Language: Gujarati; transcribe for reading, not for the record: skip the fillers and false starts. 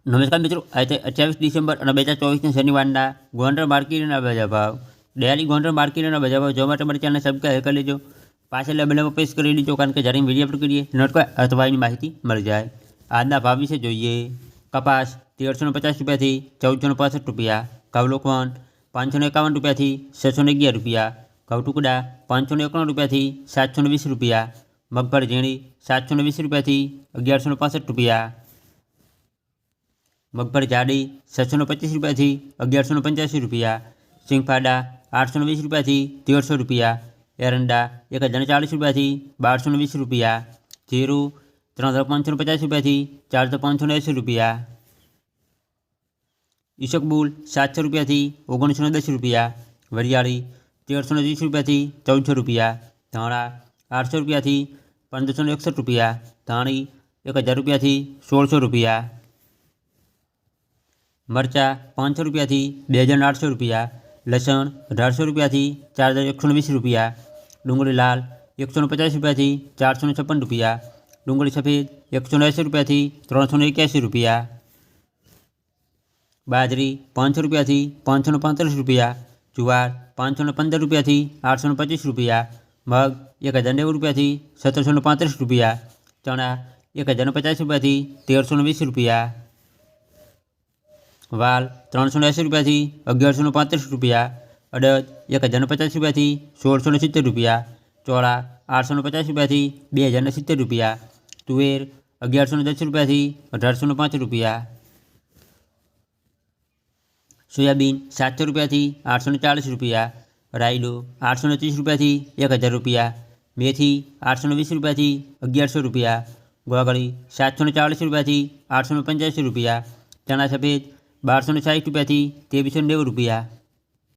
નમસ્કાર મિત્રો, આજે 28 ડિસેમ્બર અને 2024 શનિવારના ગોંડલ માર્કેટના બજાર ભાવ. ડેલી ગોંડલ માર્કેટના બજાર ભાવ જોવા માટે અમારી ચેનલને સબસ્ક્રાઈબ કરી લેજો. પાછળ બેલ પ્રેસ કરી લેજો, કારણ કે જ્યારે વિડીયો અપલોડ કરીએ નોટિફિકેશન અથવા એની માહિતી મળી જાય. આજના ભાવ વિશે જોઈએ. કપાસ 1350 રૂપિયાથી 1465 રૂપિયા, ઘઉં લોકવન 551 રૂપિયાથી 611 રૂપિયા, ઘઉં ટુકડા 591 રૂપિયાથી 720 રૂપિયા, મગફળી ઝીણી 720 રૂપિયાથી 1165 રૂપિયા, મગફળી જાડી 625 રૂપિયાથી 1185 રૂપિયા, સિંગફાડા 820 રૂપિયાથી 1300 રૂપિયા, એરંડા 1040 રૂપિયાથી 1220 રૂપિયા, જીરું 3550 રૂપિયાથી 4580 રૂપિયા, ઈસબગુલ 700 રૂપિયાથી 1910 રૂપિયા, વરિયાળી 1320 રૂપિયાથી 1400 રૂપિયા, ધાણા 800 રૂપિયાથી 1561 રૂપિયા, ધાણી 1000 રૂપિયાથી 1600 રૂપિયા, મરચાં 500 રૂપિયાથી 2800 રૂપિયા, લસણ 1800 રૂપિયાથી 4120 રૂપિયા, ડુંગળી લાલ 150 રૂપિયાથી 456 રૂપિયા, ડુંગળી સફેદ 180 રૂપિયાથી 381 રૂપિયા, બાજરી 500 રૂપિયાથી 535 રૂપિયા, જુવાર 515 રૂપિયાથી 825 રૂપિયા, મગ 1090 રૂપિયાથી 1735 રૂપિયા, ચણા 1050 રૂપિયાથી 1320 રૂપિયા, વાલ 380 રૂપિયાથી 1135 રૂપિયા, અડદ 1050 રૂપિયાથી 1670 રૂપિયા, ચોળા 850 રૂપિયાથી 2070 રૂપિયા, તુવેર 1110 રૂપિયાથી 1805 રૂપિયા, સોયાબીન 700 રૂપિયાથી 840 રૂપિયા, રાયલો 830 રૂપિયાથી 1000 રૂપિયા, મેથી 820 રૂપિયાથી 1100 રૂપિયા, ગોગળી 740 રૂપિયાથી 885 રૂપિયા, ચણા સફેદ 1260 રૂપિયાથી 2390 રૂપિયા.